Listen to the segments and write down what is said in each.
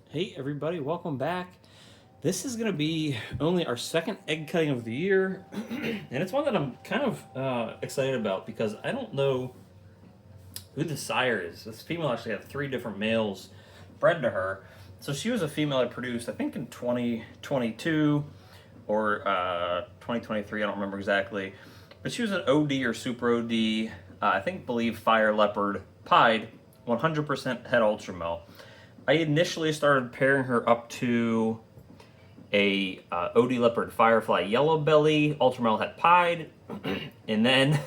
Hey everybody, welcome back. This is going to be only our second egg cutting of the year, and it's one that I'm kind of excited about because I don't know who the sire is. This female actually had three different males bred to her. So she was a female I produced, I think in 2022 or 2023, I don't remember exactly. But she was an OD or super OD, believe fire leopard pied, 100% het ultramel. I initially started pairing her up to a OD leopard firefly yellow belly ultramel het pied, and then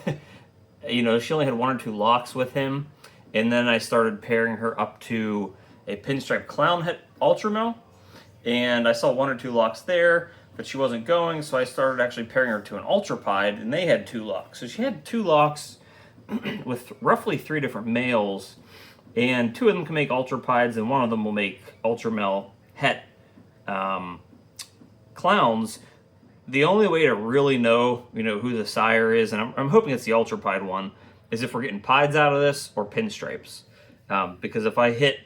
she only had one or two locks with him, and then I started pairing her up to a pinstripe clown het ultramel, and I saw one or two locks there, but she wasn't going, so I started actually pairing her to an Ultrapied, and they had two locks. So she had two locks with roughly three different males, and two of them can make Ultrapieds, and one of them will make Ultramel het clowns. The only way to really know, who the sire is, and I'm hoping it's the Ultrapied one, is if we're getting pieds out of this or pinstripes. Because if I hit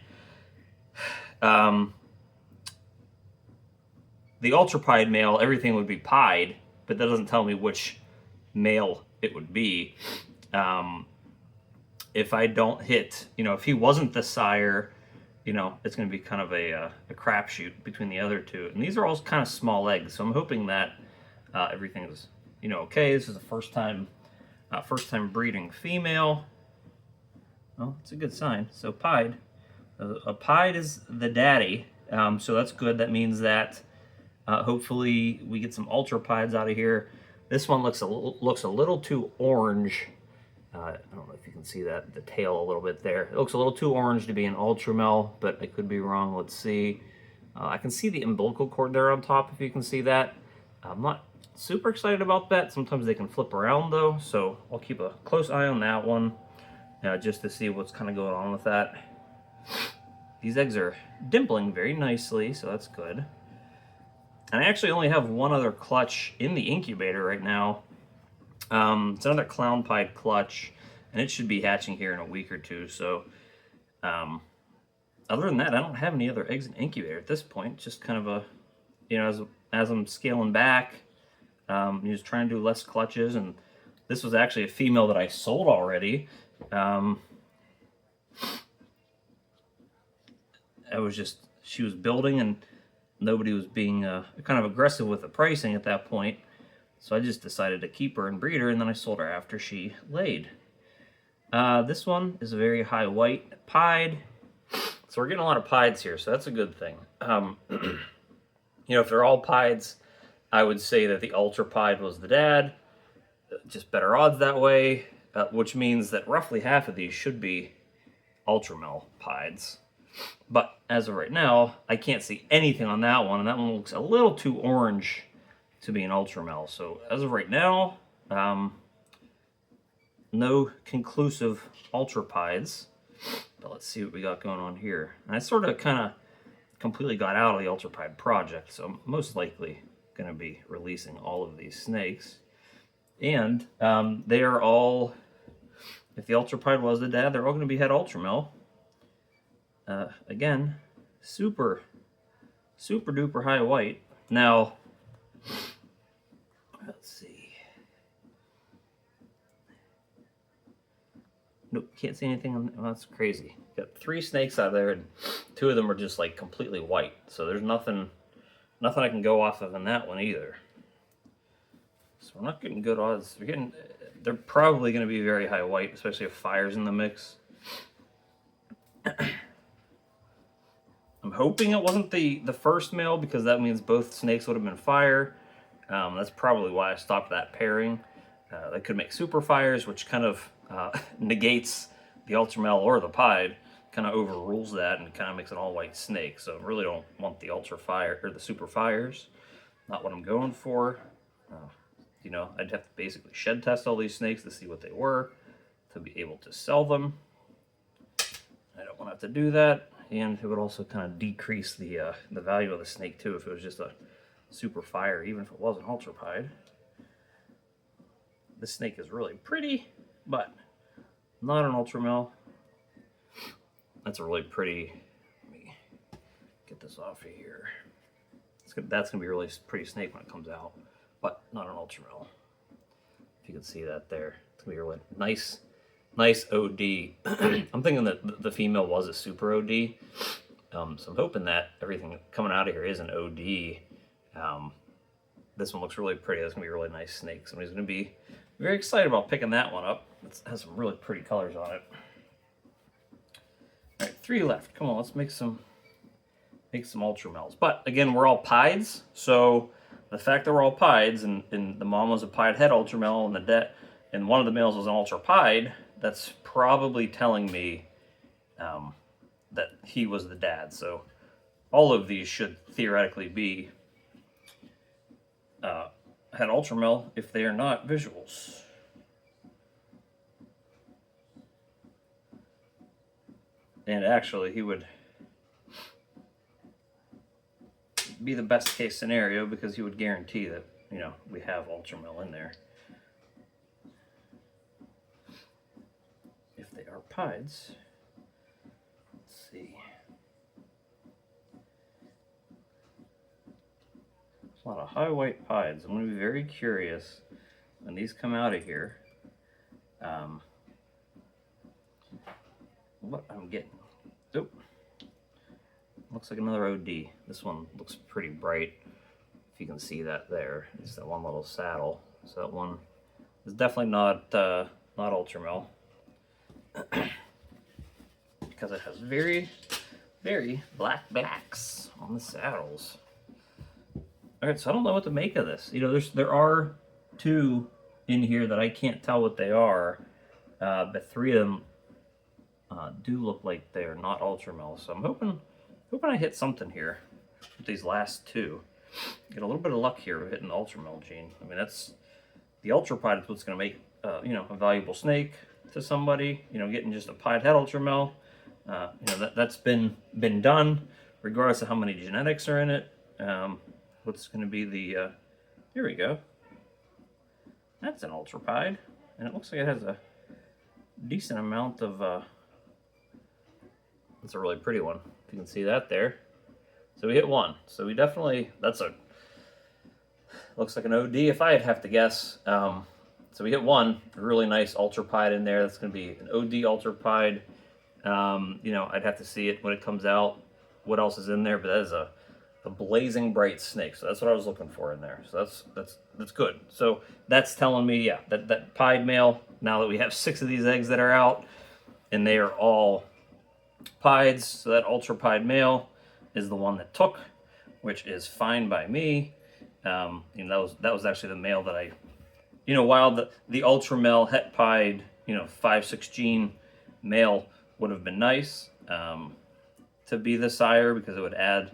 the Ultrapied male, everything would be pied, but that doesn't tell me which male it would be. If I don't hit, if he wasn't the sire, it's going to be kind of a crapshoot between the other two. And these are all kind of small eggs, so I'm hoping that everything is, okay. This is the first time breeding female. Well, it's a good sign. So pied, a pied is the daddy, so that's good. That means that hopefully we get some Ultrapieds out of here. This one looks a little too orange. I don't know if you can see that, the tail a little bit there. It looks a little too orange to be an Ultramel, but I could be wrong. Let's see. I can see the umbilical cord there on top, if you can see that. I'm not super excited about that. Sometimes they can flip around, though, so I'll keep a close eye on that one just to see what's kind of going on with that. These eggs are dimpling very nicely, so that's good. And I actually only have one other clutch in the incubator right now. It's another clown pied clutch, and it should be hatching here in a week or two. So, other than that, I don't have any other eggs in the incubator at this point. Just kind of a, as I'm scaling back, just trying to do less clutches. And this was actually a female that I sold already. She was building, and nobody was being kind of aggressive with the pricing at that point. So I just decided to keep her and breed her, and then I sold her after she laid. This one is a very high white pied. So we're getting a lot of pieds here, so that's a good thing. If they're all pieds, I would say that the Ultrapied was the dad. Just better odds that way, which means that roughly half of these should be Ultramel pieds. But as of right now, I can't see anything on that one, and that one looks a little too orange to be an Ultramel. So as of right now, no conclusive Ultrapieds. But let's see what we got going on here. And I sort of kind of completely got out of the Ultrapied project, so I'm most likely going to be releasing all of these snakes. And they are all, if the Ultrapied was the dad, they're all going to be het Ultramel. Again, super duper high white. Now, let's see. Nope, can't see anything on. Oh, that's crazy. Got three snakes out of there, and two of them are just like completely white. So there's nothing I can go off of in that one either. So we're not getting good odds. They're probably going to be very high white, especially if fire's in the mix. I'm hoping it wasn't the first male, because that means both snakes would have been fire. That's probably why I stopped that pairing. They could make super fires, which kind of negates the Ultramel or the pied, kind of overrules that and kind of makes an all-white snake. So I really don't want the Ultra Fire or the super fires. Not what I'm going for. I'd have to basically shed test all these snakes to see what they were to be able to sell them. I don't want to have to do that. And it would also kind of decrease the value of the snake too if it was just a super fire, even if it wasn't Ultrapied. This snake is really pretty, but not an Ultramel. That's a really pretty. Let me get this off of here. That's gonna be a really pretty snake when it comes out, but not an ultra male. If you can see that there, it's gonna be a really nice OD. I'm thinking that the female was a super OD, so I'm hoping that everything coming out of here is an OD. This one looks really pretty. That's gonna be a really nice snake. Somebody's gonna be very excited about picking that one up. It has some really pretty colors on it. All right, 3 left. Come on, let's make some ultra males. But again, we're all pieds, so the fact that we're all pieds and the mom was a pied head ultra male and one of the males was an ultra pied, that's probably telling me that he was the dad. So all of these should theoretically be head ultra male if they are not visuals. And actually, he would be the best case scenario because he would guarantee that, you know, we have ultra male in there. If they are pieds, let's see. There's a lot of high white pieds. I'm going to be very curious when these come out of here. What I'm getting. Oh, looks like another OD. This one looks pretty bright. If you can see that there, it's that one little saddle. So that one is definitely not ultra male because it has very, very black backs on the saddles. All right, so I don't know what to make of this. You know, there are 2 in here that I can't tell what they are, but 3 of them do look like they're not ultra male. So I'm hoping I hit something here with these last 2. Get a little bit of luck here with hitting the ultra male gene. I mean, that's the Ultrapied is what's going to make you know, a valuable snake to somebody. You know, getting just a pied head ultra male. You know, that's been done regardless of how many genetics are in it. What's going to be the here we go. That's an Ultrapied, and it looks like it has a decent amount of that's a really pretty one. If you can see that there. So we hit 1. So we definitely, looks like an OD if I'd have to guess. So we hit 1, a really nice Ultrapied in there. That's going to be an OD Ultrapied. You know, I'd have to see it when it comes out, what else is in there, but that is a blazing bright snake. So that's what I was looking for in there. So that's good. So that's telling me, yeah, that pied male, now that we have 6 of these eggs that are out, and they are all pieds, so that Ultrapied male is the one that took, which is fine by me. You know, that was actually the male that I, you know, while the ultra male het pied, you know, 5-6 gene male would have been nice to be the sire because it would add,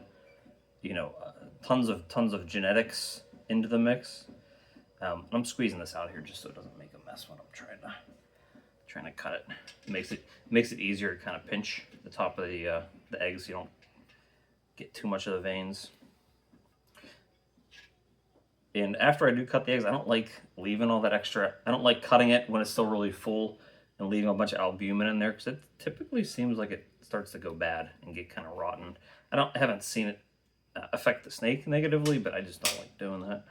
you know, tons of genetics into the mix. I'm squeezing this out here just so it doesn't make a mess when I'm trying to cut it. It makes it easier to kind of pinch the top of the eggs so you don't get too much of the veins. And after I do cut the eggs, I don't like leaving all that extra. I don't like cutting it when it's still really full and leaving a bunch of albumin in there because it typically seems like it starts to go bad and get kind of rotten. I haven't seen it affect the snake negatively, but I just don't like doing that.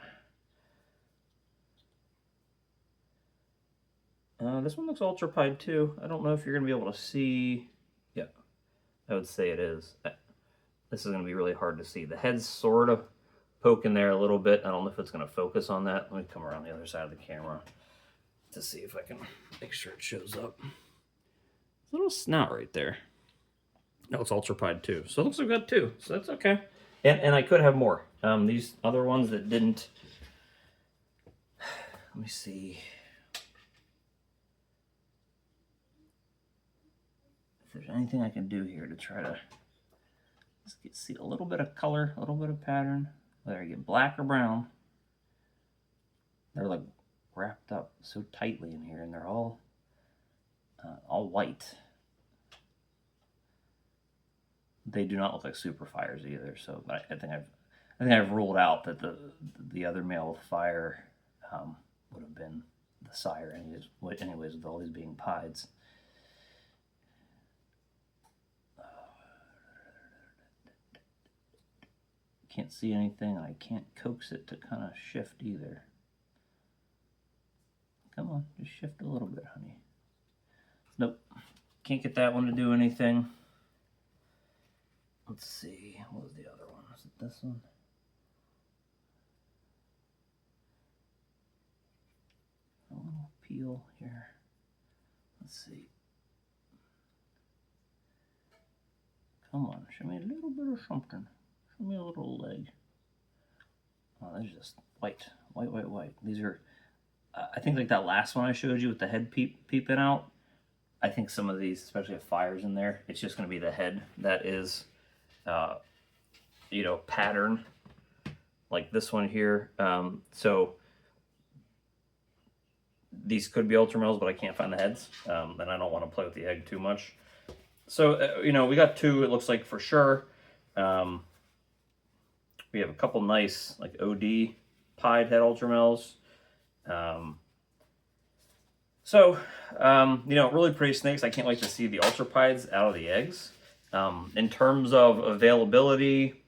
This one looks Ultrapied too. I don't know if you're going to be able to see. Yeah, I would say it is. This is going to be really hard to see. The head's sort of poking there a little bit. I don't know if it's going to focus on that. Let me come around the other side of the camera to see if I can make sure it shows up. There's a little snout right there. No, it's Ultrapied too. So it looks like we've got 2. So that's okay. And I could have more. These other ones that didn't. Let me see. If there's anything I can do here to try to just see a little bit of color, a little bit of pattern, whether I get black or brown. They're like wrapped up so tightly in here, and they're all white. They do not look like super fires either. So I think I've ruled out that the other male with fire would have been the sire, anyways, with all these being pieds. can't see anything, and I can't coax it to kind of shift either. Come on, just shift a little bit, honey. Nope, can't get that one to do anything. Let's see, what was the other one? Was it this one? A little peel here. Let's see. Come on, show me a little bit of something. Show me a little leg. Oh, they're just white. White, white, white. These are, I think like that last one I showed you with the head peeping out, I think some of these, especially if fire's in there, it's just going to be the head that is, you know, pattern, like this one here. So these could be ultra males, but I can't find the heads, and I don't want to play with the egg too much. So, you know, we got two, it looks like, for sure. We have a couple nice, like, OD pied head ultra males. You know, really pretty snakes. I can't wait to see the ultrapieds out of the eggs. In terms of availability,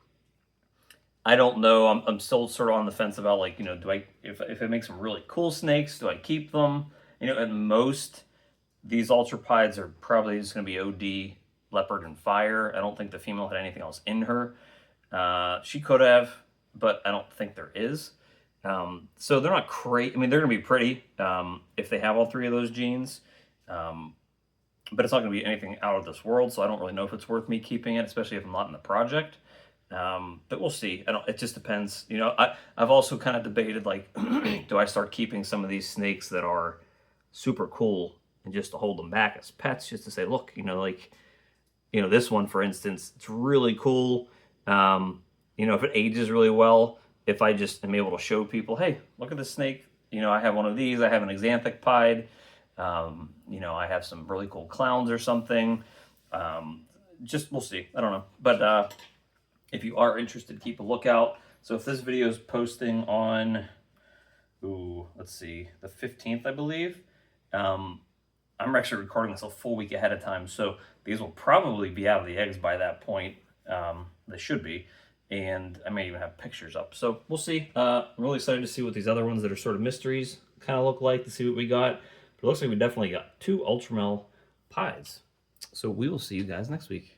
I don't know. I'm still sort of on the fence about, like, you know, if it makes some really cool snakes, do I keep them? You know, at most, these ultrapieds are probably just going to be OD, leopard, and fire. I don't think the female had anything else in her. She could have, but I don't think there is. So they're not crazy. I mean, they're going to be pretty if they have all three of those genes. But it's not going to be anything out of this world, so I don't really know if it's worth me keeping it, especially if I'm not in the project. But we'll see. It just depends. You know, I've also kind of debated, like, do I start keeping some of these snakes that are super cool and just to hold them back as pets, just to say, look, you know, like, you know, this one, for instance, it's really cool. You know, if it ages really well, if I just am able to show people, hey, look at this snake. You know, I have one of these. I have an xanthic pied. You know, I have some really cool clowns or something. Just, we'll see. I don't know. But if you are interested, keep a lookout. So if this video is posting on, let's see, the 15th, I believe. I'm actually recording this a full week ahead of time, so these will probably be out of the eggs by that point. They should be, and I may even have pictures up. So we'll see. I'm really excited to see what these other ones that are sort of mysteries kind of look like, to see what we got. But it looks like we definitely got two Ultramel pies. So we will see you guys next week.